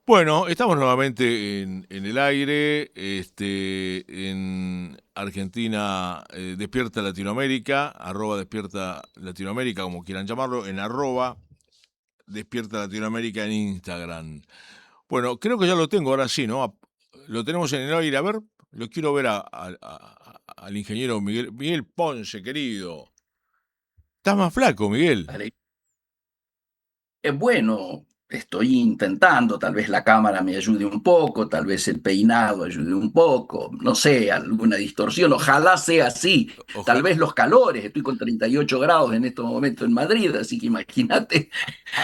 Bueno, estamos nuevamente en el aire, en Argentina, Despierta Latinoamérica, arroba Despierta Latinoamérica, como quieran llamarlo, en arroba Despierta Latinoamérica en Instagram. Bueno, creo que ya lo tengo, ahora sí, ¿no? Lo tenemos en el aire, a ver, lo quiero ver al ingeniero Miguel Ponce, querido. Estás más flaco, Miguel. Vale. Bueno, estoy intentando, tal vez la cámara me ayude un poco, tal vez el peinado ayude un poco, no sé, alguna distorsión, ojalá sea así, tal Ojalá. vez los calores, estoy con 38 grados en estos momentos en Madrid, así que imagínate,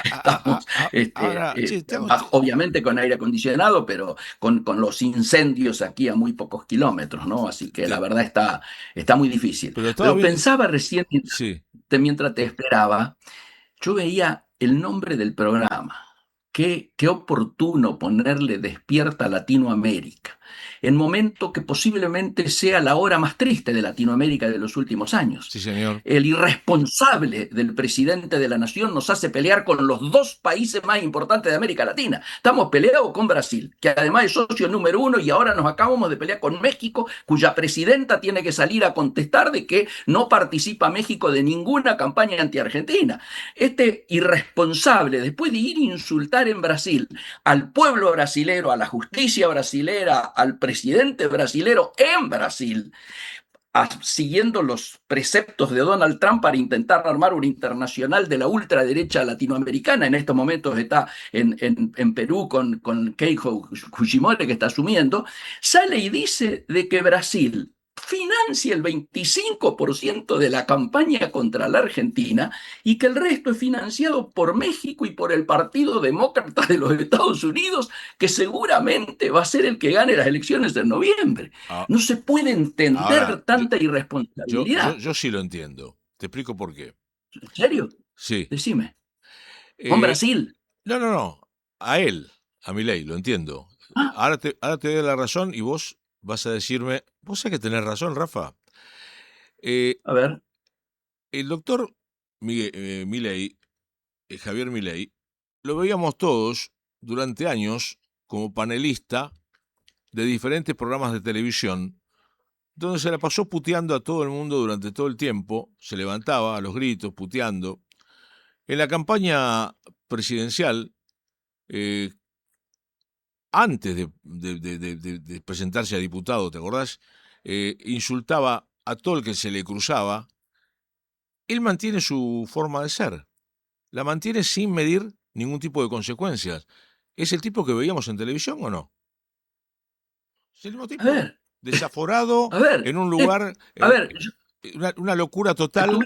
estamos Ahora, che, obviamente con aire acondicionado, pero con los incendios aquí a muy pocos kilómetros, ¿no? Así que la te- verdad está muy difícil. pero estaba Pero bien. pensaba recién, Sí. mientras te esperaba, yo veía el nombre del programa. Qué oportuno ponerle Despierta Latinoamérica, en momento que posiblemente sea la hora más triste de Latinoamérica de los últimos años. Sí, señor. El irresponsable del presidente de la nación nos hace pelear con los dos países más importantes de América Latina. Estamos peleados con Brasil, que además es socio número uno, y ahora nos acabamos de pelear con México, cuya presidenta tiene que salir a contestar de que no participa México de ninguna campaña anti-Argentina. Este irresponsable, después de ir a insultar en Brasil al pueblo brasilero, a la justicia brasilera, al presidente brasilero en Brasil, siguiendo los preceptos de Donald Trump para intentar armar una internacional de la ultraderecha latinoamericana. En estos momentos está en Perú con Keiko Fujimori, que está asumiendo, sale y dice de que Brasil financia el 25% de la campaña contra la Argentina y que el resto es financiado por México y por el Partido Demócrata de los Estados Unidos, que seguramente va a ser el que gane las elecciones en noviembre. Ah, No se puede ahora, entender yo, tanta yo, yo, irresponsabilidad. yo sí lo entiendo. Te explico por qué. ¿En serio? Sí. Decime. Con Eh, Brasil. no, no, no. A él, a Milei, lo entiendo. Ah, Ahora te doy la razón y vos vas a decirme, vos sabés que tenés razón, Rafa. Eh, a ver. el doctor Milei, Javier Milei, lo veíamos todos durante años como panelista de diferentes programas de televisión, donde se la pasó puteando a todo el mundo durante todo el tiempo, se levantaba a los gritos, puteando. En la campaña presidencial, eh, antes de presentarse a diputado, ¿te acordás? Insultaba a todo el que se le cruzaba. Él mantiene su forma de ser, la mantiene sin medir ningún tipo de consecuencias. ¿Es el tipo que veíamos en televisión o no? Es el mismo A tipo. ver. Desaforado, A ver. en un lugar, A ver. una locura total.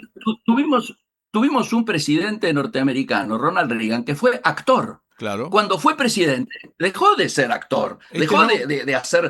Tuvimos, tuvimos un presidente norteamericano, Ronald Reagan, que fue actor. Claro. Cuando fue presidente, dejó de ser actor, Este dejó no. de hacer,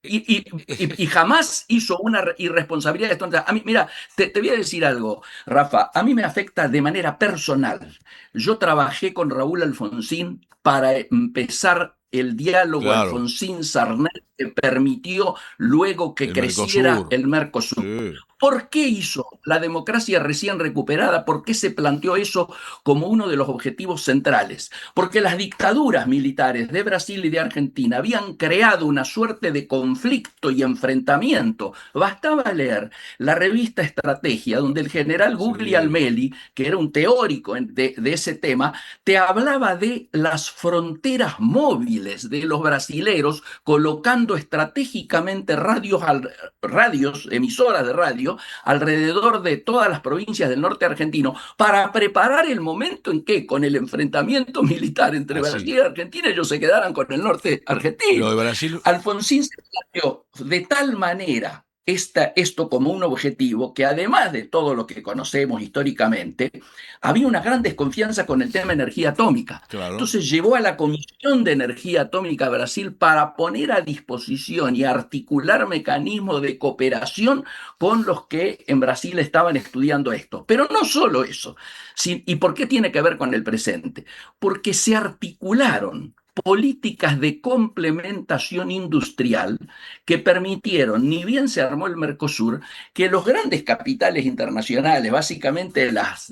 y jamás hizo una irresponsabilidad. A mí, mira, te voy a decir algo, Rafa, a mí me afecta de manera personal. Yo trabajé con Raúl Alfonsín para empezar el diálogo Claro, Alfonsín-Sarney que permitió luego que el creciera Mercosur. el Mercosur. Sí, ¿Por qué hizo la democracia recién recuperada? ¿Por qué se planteó eso como uno de los objetivos centrales? Porque las dictaduras militares de Brasil y de Argentina habían creado una suerte de conflicto y enfrentamiento. Bastaba leer la revista Estrategia, donde el general sí, Guglielmelli, que era un teórico de ese tema, te hablaba de las fronteras móviles de los brasileros, colocando estratégicamente radios, emisoras de radio, alrededor de todas las provincias del norte argentino, para preparar el momento en que, con el enfrentamiento militar entre así. Brasil y Argentina, ellos se quedaran con el norte Lo de argentino. Brasil, Alfonsín se planteó de tal manera esto como un objetivo que, además de todo lo que conocemos históricamente, había una gran desconfianza con el tema de energía atómica. claro. Entonces llevó a la Comisión de Energía Atómica Brasil para poner a disposición y articular mecanismos de cooperación con los que en Brasil estaban estudiando esto. Pero no solo eso. ¿Y por qué tiene que ver con el presente? Porque se articularon políticas de complementación industrial que permitieron, ni bien se armó el Mercosur, que los grandes capitales internacionales, básicamente las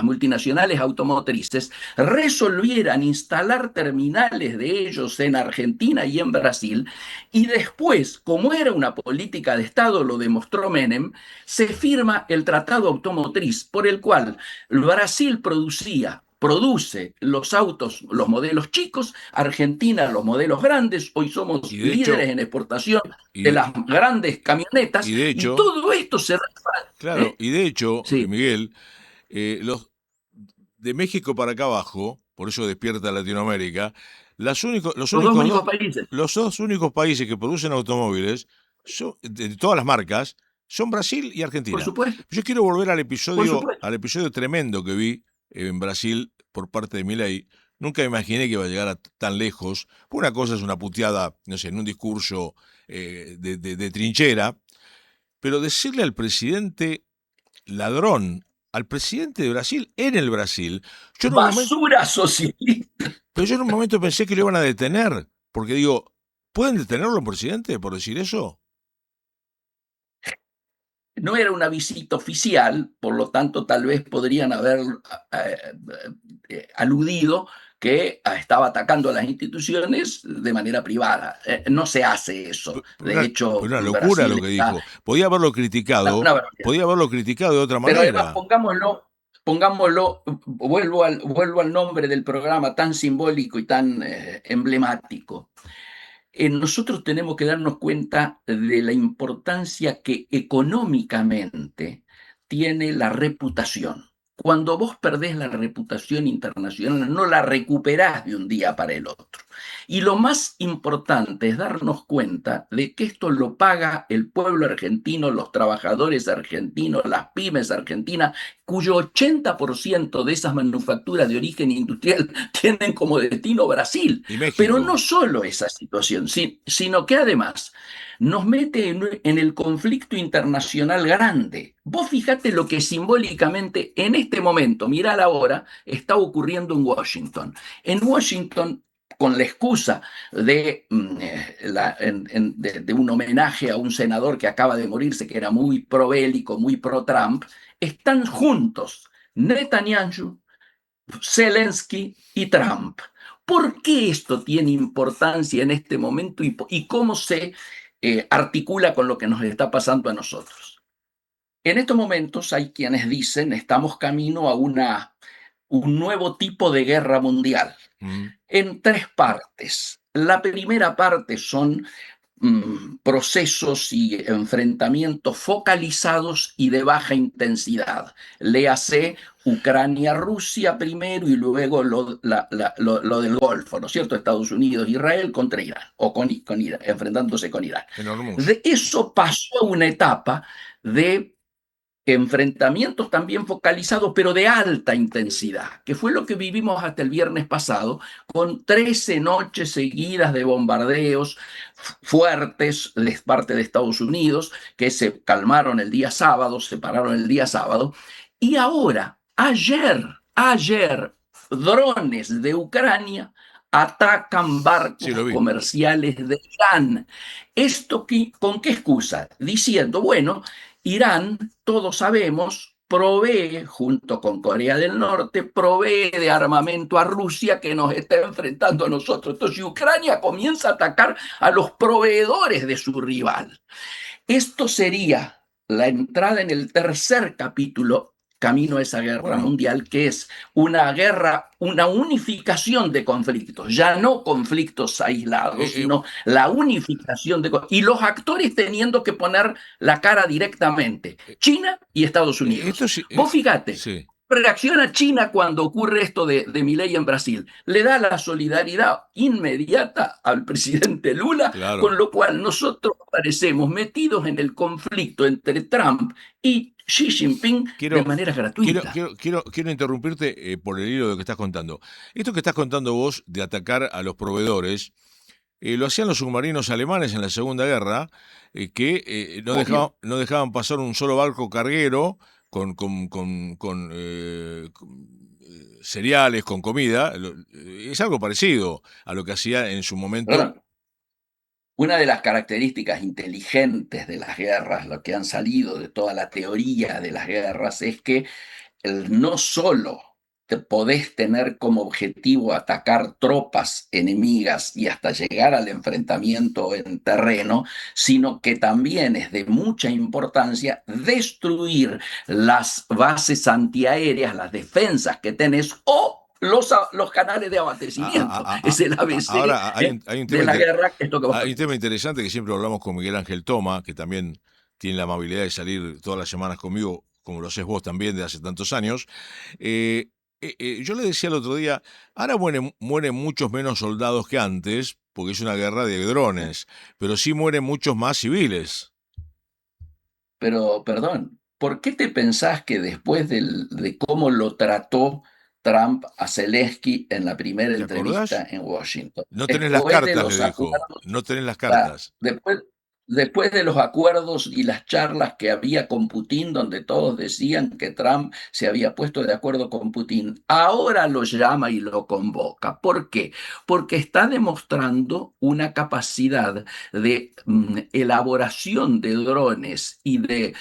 multinacionales automotrices, resolvieran instalar terminales de ellos en Argentina y en Brasil, y después, como era una política de Estado, lo demostró Menem, se firma el Tratado Automotriz, por el cual Brasil produce los autos, los modelos chicos, Argentina los modelos grandes, hoy somos Y de líderes hecho, en exportación y de de, las grandes camionetas, y de y hecho, todo esto se... claro, ¿Eh? y de hecho, Sí, Miguel, los de México para acá abajo, por eso despierta Latinoamérica, los dos únicos países, los dos únicos países que producen automóviles de todas las marcas son Brasil y por Argentina. supuesto, Yo quiero volver por supuesto. al episodio tremendo que vi en Brasil por parte de Milei. Nunca imaginé que iba a llegar tan lejos. Una cosa es una puteada, no sé, en un discurso de trinchera, pero decirle al presidente ladrón, al presidente de Brasil en el Brasil, yo en un momento, Basura socialista. pero yo en un momento pensé que lo iban a detener, porque digo, ¿pueden detenerlo, presidente, por decir eso? No era una visita oficial, por lo tanto tal vez podrían haber eh, aludido que estaba atacando a las instituciones de manera privada. No se hace eso. De Pero hecho, una locura lo Brasil que está... dijo. Una barbaridad. Podía haberlo criticado de otra Pero además, manera. pongámoslo, vuelvo al nombre del programa tan simbólico y tan emblemático. Nosotros tenemos que darnos cuenta de la importancia que económicamente tiene la reputación. Cuando vos perdés la reputación internacional, no la recuperás de un día para el otro. Y lo más importante es darnos cuenta de que esto lo paga el pueblo argentino, los trabajadores argentinos, las pymes argentinas, cuyo 80% de esas manufacturas de origen industrial tienen como destino Brasil. Y Pero no México. solo esa situación, sino que además nos mete en el conflicto internacional grande. Vos fijate lo que simbólicamente en este momento, mirá la hora, está ocurriendo en Washington. En Washington, con la excusa de un homenaje a un senador que acaba de morirse, que era muy probélico, muy pro-Trump, están juntos Netanyahu, Zelensky y Trump. ¿Por qué esto tiene importancia en este momento y cómo se articula con lo que nos está pasando a nosotros? En estos momentos hay quienes dicen estamos camino a un nuevo tipo de guerra mundial Mm. en tres partes. La primera parte son procesos y enfrentamientos focalizados y de baja intensidad. Léase Ucrania-Rusia primero y luego lo del Golfo, ¿no es cierto? Estados Unidos, Israel contra Irán, o con Irán, enfrentándose con Irán. En Hormuz. De eso pasó a una etapa de enfrentamientos también focalizados, pero de alta intensidad, que fue lo que vivimos hasta el viernes pasado, con 13 noches seguidas de bombardeos fuertes de parte de Estados Unidos, que se calmaron el día sábado, se pararon el día sábado, y ahora, ayer, drones de Ucrania atacan Sí, lo barcos vi. comerciales de Irán. ¿Con qué excusa? Diciendo, bueno, Irán, todos sabemos, provee, junto con Corea del Norte, provee de armamento a Rusia que nos está enfrentando a nosotros. Entonces Ucrania comienza a atacar a los proveedores de su rival. Esto sería la entrada en el tercer capítulo, camino a esa guerra Bueno, mundial, que es una guerra, una unificación de conflictos, ya no conflictos aislados, eh, eh, sino la unificación y los actores teniendo que poner la cara directamente, eh, China y Estados Unidos. esto sí, Vos fíjate, sí, reacciona China cuando ocurre esto de Milei en Brasil. Le da la solidaridad inmediata al presidente Lula, con claro. lo cual nosotros parecemos metidos en el conflicto entre Trump y Xi Jinping de Quiero, manera gratuita. quiero interrumpirte por el hilo de lo que estás contando. Esto que estás contando vos de atacar a los proveedores, lo hacían los submarinos alemanes en la Segunda Guerra, que Obvio. no dejaban pasar un solo barco carguero con cereales, con comida. Es algo parecido a lo que hacía en su momento. Perdón, una de las características inteligentes de las guerras, lo que han salido de toda la teoría de las guerras, es que no solo te podés tener como objetivo atacar tropas enemigas y hasta llegar al enfrentamiento en terreno, sino que también es de mucha importancia destruir las bases antiaéreas, las defensas que tenés o los canales de abastecimiento. Es el ABC Ahora hay un de tema la guerra, esto que vos hay un tema planteás. interesante que siempre hablamos con Miguel Ángel Toma, que también tiene la amabilidad de salir todas las semanas conmigo, como lo haces vos también de hace tantos años. Eh, yo le decía el otro día, ahora mueren muchos menos soldados que antes, porque es una guerra de drones, pero sí mueren muchos más civiles. Pero, perdón, ¿por qué te pensás que después de cómo lo trató Trump a Zelensky en la primera ¿Te acordás? entrevista en Washington, No tenés las después de cartas, le los dijo, acuerdos, no tenés las sea, cartas. después de los acuerdos y las charlas que había con Putin, donde todos decían que Trump se había puesto de acuerdo con Putin, ahora lo llama y lo convoca. ¿Por qué? Porque está demostrando una capacidad de elaboración de drones y de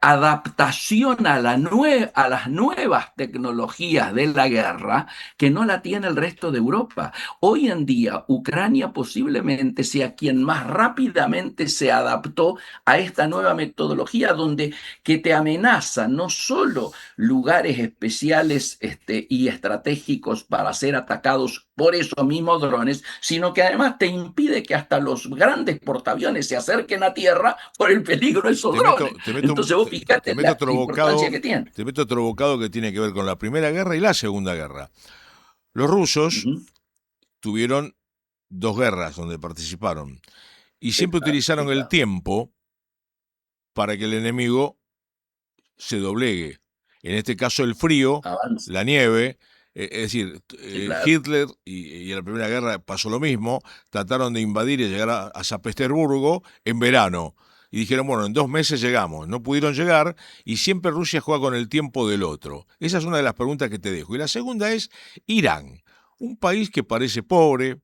adaptación a a las nuevas tecnologías de la guerra que no la tiene el resto de Europa. Hoy en día, Ucrania posiblemente sea quien más rápidamente se adaptó a esta nueva metodología donde que te amenaza no solo lugares especiales y estratégicos para ser atacados por esos mismos drones, sino que además te impide que hasta los grandes portaaviones se acerquen a tierra por el peligro de esos Te meto, drones. Entonces vos te fíjate meto la otro importancia bocado, que tiene. te meto otro bocado que tiene que ver con la Primera Guerra y la Segunda Guerra. Los rusos Ujú. tuvieron dos guerras donde participaron y siempre Sí, utilizaron el claro. tiempo para que el enemigo se doblegue. En este caso el frío, Avanza. la nieve, es decir, Sí, claro. Hitler y en la Primera Guerra pasó lo mismo, trataron de invadir y llegar a San Petersburgo en verano. Y dijeron, bueno, en 2 meses llegamos. No pudieron llegar y siempre Rusia juega con el tiempo del otro. Esa es una de las preguntas que te dejo. Y la segunda es Irán, un país que parece pobre,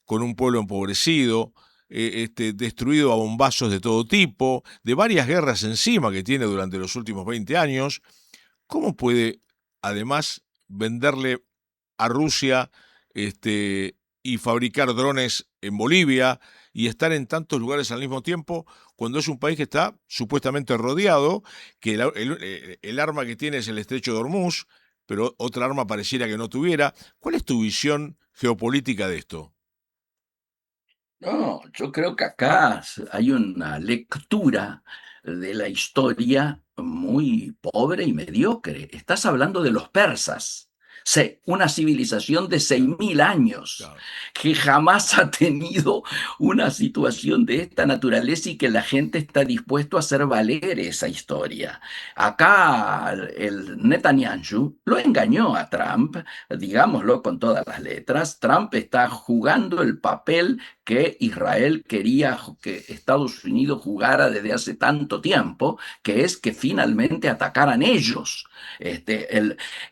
con un pueblo empobrecido, destruido a bombazos de todo tipo, de varias guerras encima que tiene durante los últimos 20 años. ¿Cómo puede, además, venderle a Rusia y fabricar drones en Bolivia y estar en tantos lugares al mismo tiempo cuando es un país que está supuestamente rodeado, que el arma que tiene es el estrecho de Hormuz, pero otra arma pareciera que no tuviera? ¿Cuál es tu visión geopolítica de esto? No, yo creo que acá hay una lectura de la historia muy pobre y mediocre. Estás hablando de los persas, una civilización de seis Claro, mil años claro. que jamás ha tenido una situación de esta naturaleza y que la gente está dispuesto a hacer valer esa historia. Acá el Netanyahu lo engañó a Trump, digámoslo con todas las letras. Trump está jugando el papel que Israel quería que Estados Unidos jugara desde hace tanto tiempo, que es que finalmente atacaran ellos.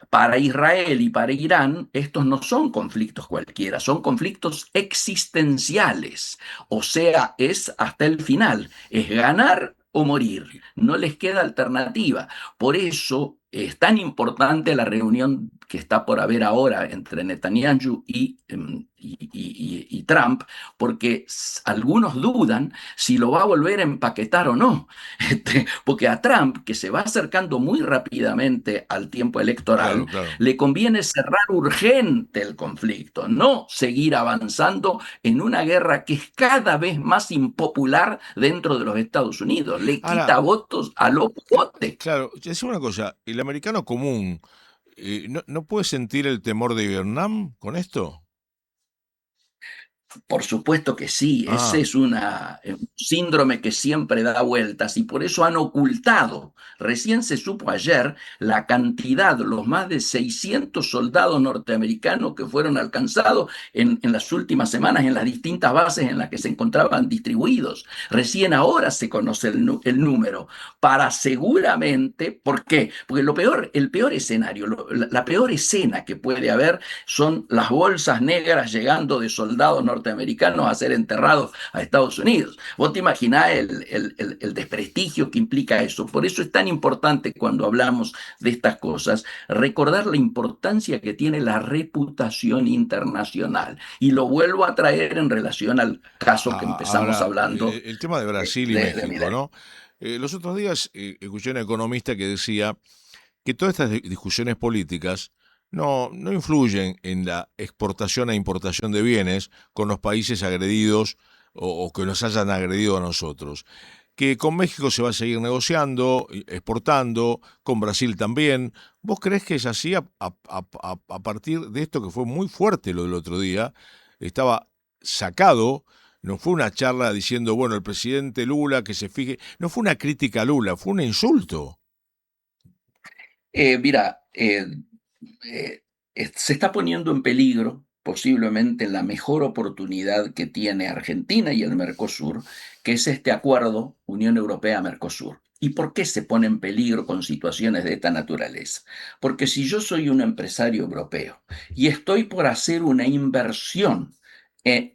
Para Israel y para Irán, estos no son conflictos cualquiera, son conflictos existenciales. O sea, es hasta el final, es ganar o morir. No les queda alternativa. Por eso es tan importante la reunión que está por haber ahora entre Netanyahu y Trump, porque algunos dudan si lo va a volver a empaquetar o no. Porque a Trump, que se va acercando muy rápidamente al tiempo Claro, electoral, claro. le conviene cerrar urgente el conflicto, no seguir avanzando en una guerra que es cada vez más impopular dentro de los Estados Unidos. Le Ahora, quita votos a los potes. claro, es una cosa, el americano común no puede sentir el temor de Vietnam con esto. Por supuesto que sí, ese Ah, es un síndrome que siempre da vueltas y por eso han ocultado. Recién se supo ayer la cantidad, los más de 600 soldados norteamericanos que fueron alcanzados en las últimas semanas en las distintas bases en las que se encontraban distribuidos. Recién ahora se conoce el número para seguramente, ¿por qué? Porque el peor escenario, la peor escena que puede haber son las bolsas negras llegando de soldados norteamericanos a ser enterrados a Estados Unidos. Vos te imaginás el desprestigio que implica eso. Por eso es tan importante cuando hablamos de estas cosas, recordar la importancia que tiene la reputación internacional. Y lo vuelvo a traer en relación al caso que empezamos ahora, hablando el tema de Brasil y de México, Milei. ¿no? Los otros días escuché a un economista que decía que todas estas discusiones políticas no influyen en la exportación e importación de bienes con los países agredidos o que nos hayan agredido a nosotros. Que con México se va a seguir negociando, exportando, con Brasil también. ¿Vos creés que es así a partir de esto que fue muy fuerte lo del otro día? Estaba sacado, no fue una charla diciendo, bueno, el presidente Lula que se fije, no fue una crítica a Lula, fue un insulto. Mira, eh, se está poniendo en peligro posiblemente la mejor oportunidad que tiene Argentina y el Mercosur, que es este acuerdo Unión Europea-Mercosur. ¿Y por qué se pone en peligro con situaciones de esta naturaleza? Porque si yo soy un empresario europeo y estoy por hacer una inversión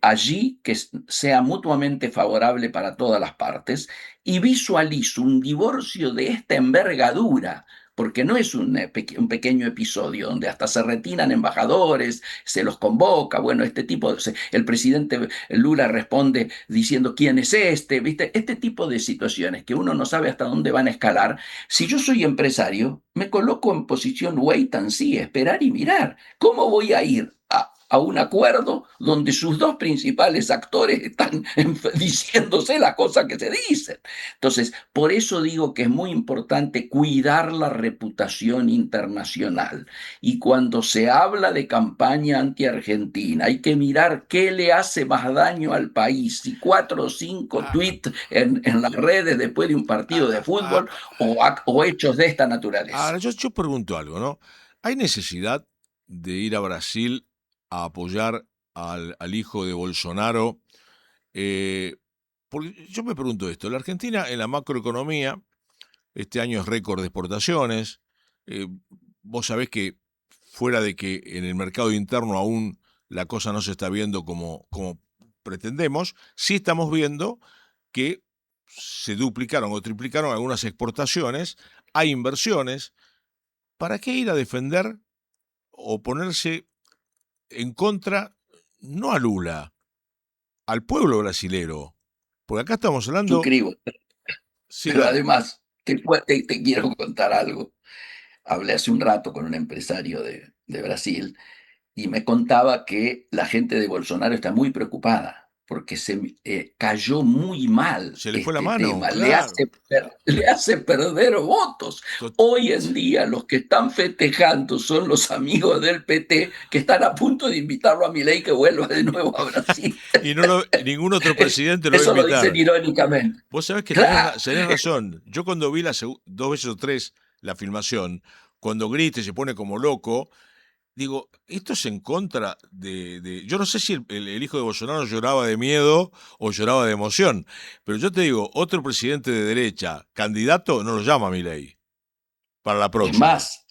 allí que sea mutuamente favorable para todas las partes y visualizo un divorcio de esta envergadura, porque no es un pequeño episodio donde hasta se retiran embajadores, se los convoca, bueno, este tipo, el presidente Lula responde diciendo quién es este, ¿viste? Este tipo de situaciones que uno no sabe hasta dónde van a escalar. Si yo soy empresario, me coloco en posición wait and see, esperar y mirar. ¿Cómo voy a ir a un acuerdo donde sus dos principales actores están diciéndose las cosas que se dicen? Entonces, por eso digo que es muy importante cuidar la reputación internacional. Y cuando se habla de campaña anti-Argentina, hay que mirar qué le hace más daño al país, si cuatro o cinco Ah, tweets en las redes después de un partido de ah, ah, fútbol ah, o hechos de esta Ahora, naturaleza. yo pregunto algo, ¿no? ¿Hay necesidad de ir a Brasil a apoyar al hijo de Bolsonaro? Eh, Porque yo me pregunto esto, la Argentina en la macroeconomía, este año es récord de exportaciones, eh, vos sabés que fuera de que en el mercado interno aún la cosa no se está viendo como pretendemos, sí estamos viendo que se duplicaron o triplicaron algunas exportaciones, hay inversiones. ¿Para qué ir a defender o ponerse en contra, no a Lula, al pueblo brasilero? Porque acá estamos hablando, Suscribo, sí, pero dale. además te quiero contar algo. Hablé hace un rato con un empresario de Brasil y me contaba que la gente de Bolsonaro está muy preocupada porque cayó muy mal Se le fue la este mano, tema, claro. le hace perder votos. To- Hoy en día los que están festejando son los amigos del PT que están a punto de invitarlo a Milei que vuelva de nuevo a Brasil. y ningún otro presidente lo va a Eso lo dicen invitar. irónicamente. Vos sabés que Claro, tenés razón. Yo cuando vi dos veces o tres la filmación, cuando grita y se pone como loco, digo, esto es en contra Yo no sé si el hijo de Bolsonaro lloraba de miedo o lloraba de emoción, pero yo te digo, otro presidente de derecha, candidato, no lo llama a Milei para la próxima. es más,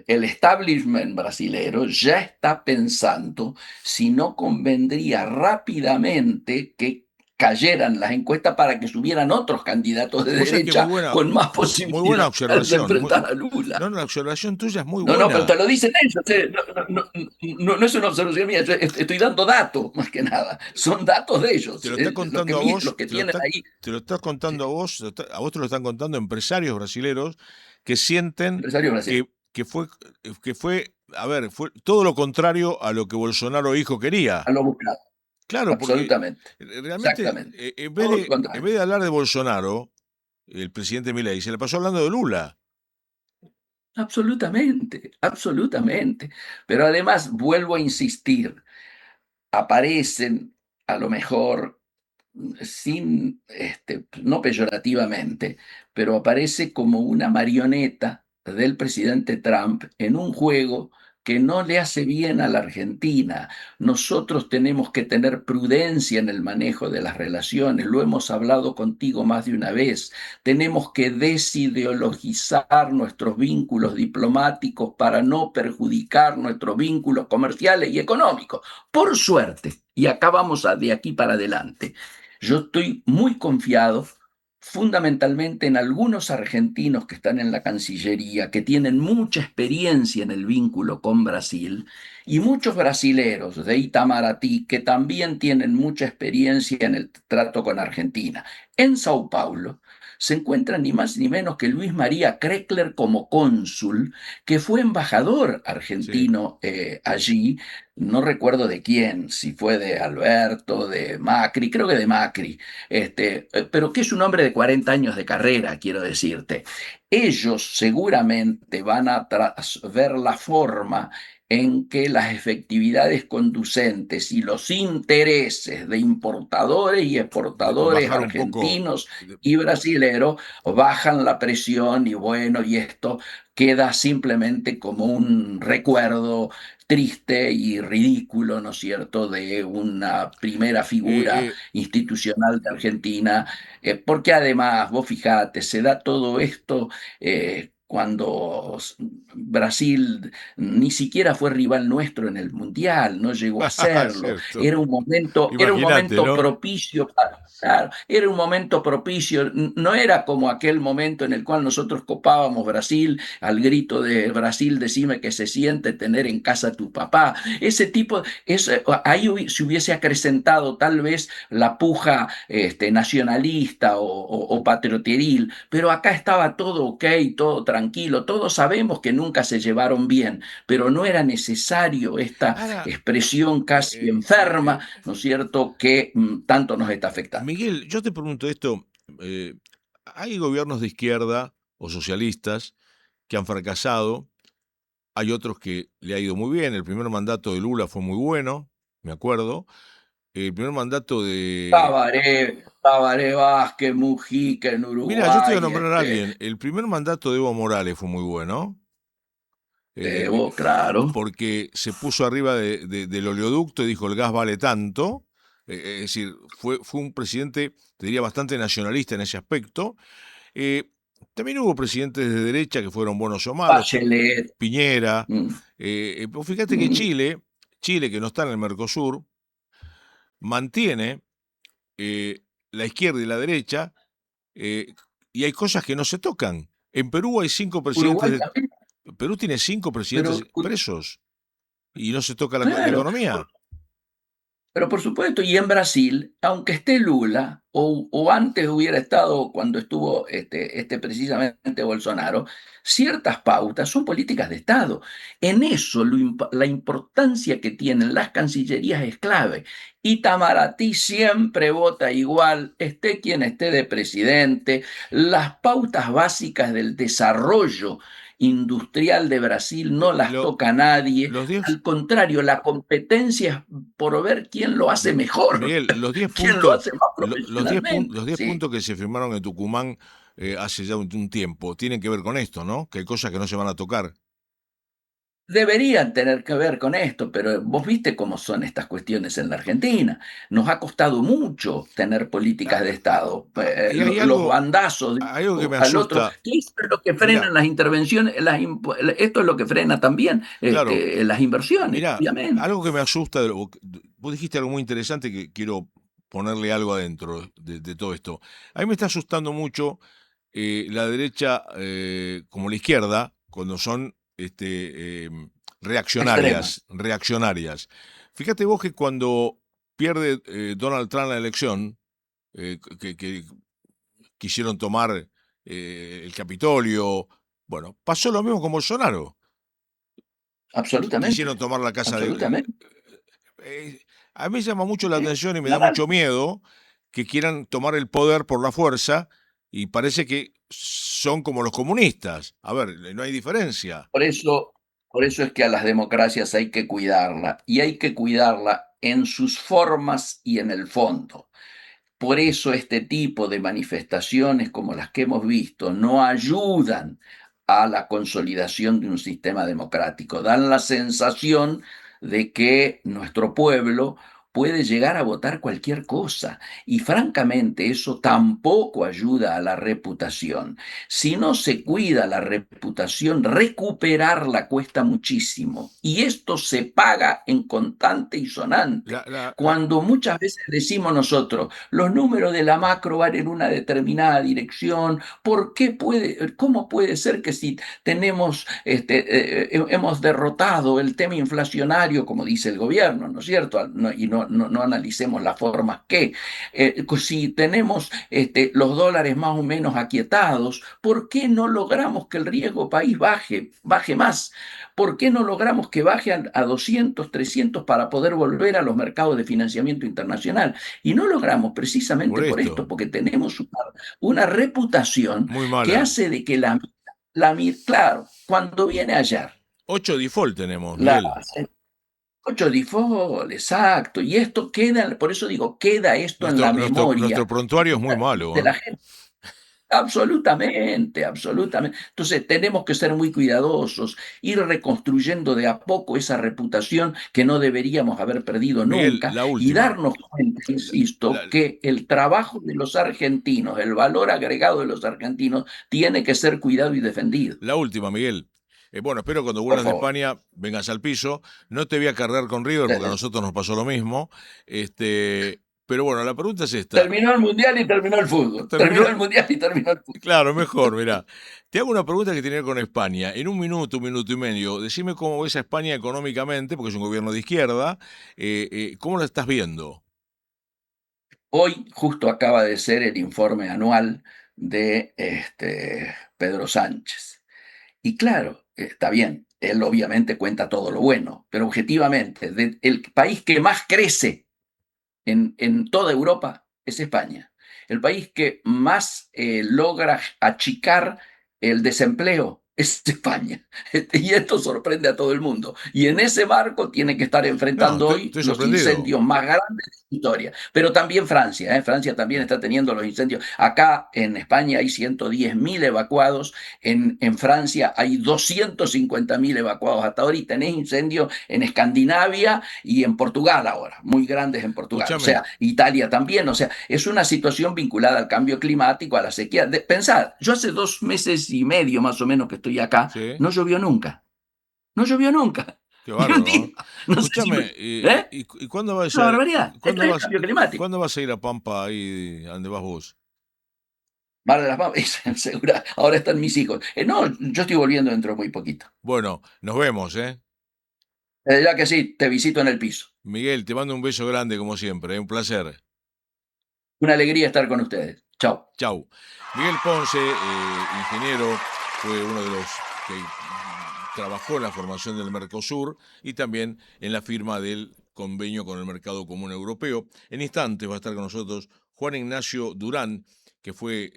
el establishment brasilero ya está pensando si no convendría rápidamente que cayeran las encuestas para que subieran otros candidatos de Vos sabés que derecha con más muy buena posibilidades de observación. enfrentar a Lula. No, no, la observación tuya es muy No, no, pero te buena. lo dicen ellos. No es una observación mía, estoy dando datos, más que nada. Son datos de Te ellos, lo está contando a los vos, que tienen ahí, te lo está contando a vos, a vos te lo están contando empresarios brasileros que sienten empresarios brasileños. que, que fue, a ver, fue todo lo contrario a lo que Bolsonaro hijo quería. Han buscado, Claro, porque absolutamente, realmente exactamente. en Todo lo en contrario. vez de hablar de Bolsonaro, el presidente Milei se le pasó hablando de Lula. Absolutamente, absolutamente. Pero además, vuelvo a insistir, aparecen a lo mejor sin, no peyorativamente, pero aparece como una marioneta del presidente Trump en un juego que no le hace bien a la Argentina. Nosotros tenemos que tener prudencia en el manejo de las relaciones, lo hemos hablado contigo más de una vez. Tenemos que desideologizar nuestros vínculos diplomáticos para no perjudicar nuestros vínculos comerciales y económicos. Por suerte, y acá vamos de aquí para adelante, yo estoy muy confiado fundamentalmente en algunos argentinos que están en la Cancillería, que tienen mucha experiencia en el vínculo con Brasil, y muchos brasileros de Itamaraty que también tienen mucha experiencia en el trato con Argentina. En Sao Paulo se encuentra ni más ni menos que Luis María Kreckler como cónsul, que fue embajador Sí. argentino allí, no recuerdo de quién, si fue de Alberto, de Macri, creo que de Macri, pero que es un hombre de 40 años de carrera, quiero decirte. Ellos seguramente van a ver la forma en que las efectividades conducentes y los intereses de importadores y De exportadores bajar un poco. argentinos y brasileros bajan la presión y bueno, y esto queda simplemente como un recuerdo triste y ridículo, ¿no es cierto?, de una primera figura eh, institucional de Argentina, porque además, vos fijate, se da todo esto cuando Brasil ni siquiera fue rival nuestro en el Mundial, no llegó a serlo, cierto. era un Imagínate, momento ¿no? propicio para... Claro, era un momento propicio, no era como aquel momento en el cual nosotros copábamos Brasil al grito de Brasil, decime que se siente tener en casa a tu papá. Ese tipo, ahí se hubiese acrecentado tal vez la puja nacionalista o patrioteril, pero acá estaba todo ok, todo tranquilo, todos sabemos que nunca se llevaron bien, pero no era necesario esta Ahora, expresión casi enferma, ¿no es cierto?, que tanto nos está afectando. Miguel, yo te pregunto esto, eh, hay gobiernos de izquierda o socialistas que han fracasado, hay otros que le ha ido muy bien, el primer mandato de Lula fue muy bueno, me acuerdo, el primer mandato de... Tabaré Vázquez, Mujica en Mira, yo te voy a Uruguay, nombrar a alguien, el primer mandato de Evo Morales fue muy bueno, claro. porque se puso arriba del oleoducto y dijo el gas vale tanto, es decir, fue un presidente, te diría, bastante nacionalista en ese aspecto. Eh, También hubo presidentes de derecha que fueron buenos o malos, Bachelet. Piñera. mm, Pero fíjate que mm. Chile, que no está en el Mercosur, mantiene la izquierda y la derecha, eh, y hay cosas que no se tocan. En Perú hay cinco presidentes Uruguay de... también, Perú tiene cinco pero presidentes presos y no se toca la claro, economía. pero por supuesto, y en Brasil, aunque esté Lula, o antes hubiera estado cuando estuvo precisamente Bolsonaro, ciertas pautas son políticas de Estado. En eso la importancia que tienen las cancillerías es clave. Itamaraty siempre vota igual, esté quien esté de presidente. Las pautas básicas del desarrollo industrial de Brasil no las Lo- toca nadie. los 10, Al contrario, la competencia es por ver quién lo hace mejor, Miguel, los 10 quién lo puntos, hace más profesionalmente. los 10 Sí, puntos que se firmaron en Tucumán hace ya un tiempo tienen que ver con esto, ¿no? Que hay cosas que no se van a tocar. deberían tener que ver con esto, pero vos viste cómo son estas cuestiones en la Argentina. Nos ha costado mucho tener políticas de Estado. Y hay Los bandazos de algo que me al otro, asusta. que esto es lo que Mira, frenan las intervenciones, esto es lo que frena también claro, las inversiones, mira, obviamente. algo que me asusta, vos dijiste algo muy interesante que quiero ponerle algo adentro de todo esto. A mí me está asustando mucho la derecha como la izquierda, cuando son Extremas. reaccionarias. Fíjate vos que cuando pierde Donald Trump la elección, que quisieron tomar el Capitolio, bueno, pasó lo mismo con Bolsonaro. Quisieron Absolutamente, tomar la casa de... absolutamente. eh, a mí me llama mucho la Sí, atención y me da nada, mucho miedo que quieran tomar el poder por la fuerza y parece que son como los comunistas. A ver, no hay diferencia. por eso es que a las democracias hay que cuidarla, y hay que cuidarla en sus formas y en el fondo. Por eso este tipo de manifestaciones como las que hemos visto no ayudan a la consolidación de un sistema democrático. Dan la sensación de que nuestro pueblo puede llegar a votar cualquier cosa y francamente eso tampoco ayuda a la reputación. Si no se cuida la reputación, recuperarla cuesta muchísimo y esto se paga en contante y sonante. Cuando muchas veces decimos nosotros, los números de la macro van en una determinada dirección, ¿cómo puede ser que si hemos derrotado el tema inflacionario, como dice el gobierno, ¿no es cierto? Y no analicemos las formas si tenemos los dólares más o menos aquietados, ¿por qué no logramos que el riesgo país baje más? ¿Por qué no logramos que baje a 200, 300 para poder volver a los mercados de financiamiento internacional? Y no logramos precisamente por esto, porque tenemos una reputación que hace de que claro, cuando viene ayer. 8 default tenemos, Miguel. 8 default, exacto. Y esto queda, por eso digo, queda esto en la memoria. Nuestro prontuario es muy malo. De la gente. Absolutamente, absolutamente. Entonces tenemos que ser muy cuidadosos, ir reconstruyendo de a poco esa reputación que no deberíamos haber perdido Miguel, nunca y darnos cuenta, insisto, que el trabajo de los argentinos, el valor agregado de los argentinos tiene que ser cuidado y defendido. La última, Miguel. Bueno, espero cuando vuelvas de España vengas al piso. No te voy a cargar con River porque a nosotros nos pasó lo mismo. Pero bueno, la pregunta es esta. Terminó el Mundial y terminó el fútbol. Terminó el Mundial y terminó el fútbol. Claro, mejor, mirá. Te hago una pregunta que tiene que ver con España. En un minuto y medio, decime cómo ves a España económicamente, porque es un gobierno de izquierda. ¿Cómo lo estás viendo? Hoy justo acaba de ser el informe anual de Pedro Sánchez. Y claro, está bien, él obviamente cuenta todo lo bueno, pero objetivamente, el país que más crece en toda Europa es España. El país que más logra achicar el desempleo es España. Y esto sorprende a todo el mundo. Y en ese marco tiene que estar enfrentando hoy los incendios más grandes de su historia. Pero también Francia. Francia también está teniendo los incendios. Acá en España hay 110.000 evacuados. En Francia hay 250.000 evacuados hasta ahora. Y tenés incendios en Escandinavia y en Portugal ahora. Muy grandes en Portugal. Escúchame. O sea, Italia también. O sea, es una situación vinculada al cambio climático, a la sequía. Pensad, yo hace 2 meses y medio más o menos que estoy acá, ¿sí? No llovió nunca. No llovió nunca. Qué bárbaro. No escúchame, ¿y cuándo vas a ir? Una barbaridad. ¿Cuándo vas a ir a Pampa ahí donde vas vos? Mar de las Pampas, segura. Ahora están mis hijos. No, yo estoy volviendo dentro de muy poquito. Bueno, nos vemos, ¿eh? Ya que sí, te visito en el piso. Miguel, te mando un beso grande como siempre, un placer. Una alegría estar con ustedes. Chau. Chau. Miguel Ponce, ingeniero, fue uno de los que trabajó en la formación del Mercosur y también en la firma del convenio con el Mercado Común Europeo. En instantes va a estar con nosotros Juan Ignacio Durán, que fue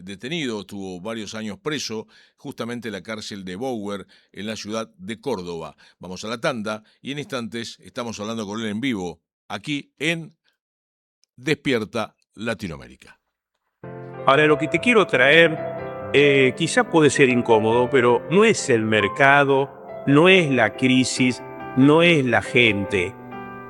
detenido, estuvo varios años preso, justamente en la cárcel de Bower, en la ciudad de Córdoba. Vamos a la tanda y en instantes estamos hablando con él en vivo, aquí en Despierta Latinoamérica. Ahora, lo que te quiero traer, quizá puede ser incómodo, pero no es el mercado, no es la crisis, no es la gente.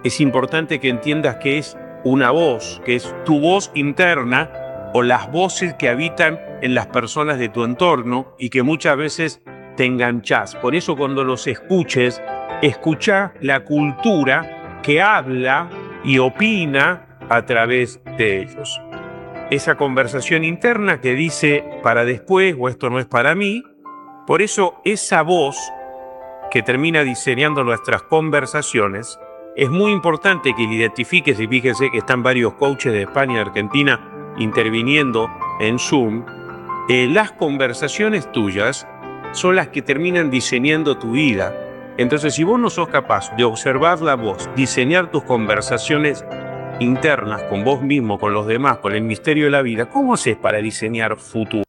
Es importante que entiendas que es una voz, que es tu voz interna o las voces que habitan en las personas de tu entorno y que muchas veces te enganchás. Por eso cuando los escuches, escuchá la cultura que habla y opina a través de ellos. Esa conversación interna que dice para después o esto no es para mí. Por eso esa voz que termina diseñando nuestras conversaciones es muy importante que la identifiques, y fíjese que están varios coaches de España y de Argentina interviniendo en Zoom. Las conversaciones tuyas son las que terminan diseñando tu vida. Entonces, si vos no sos capaz de observar la voz, diseñar tus conversaciones internas con vos mismo, con los demás, con el misterio de la vida, ¿cómo haces para diseñar futuro?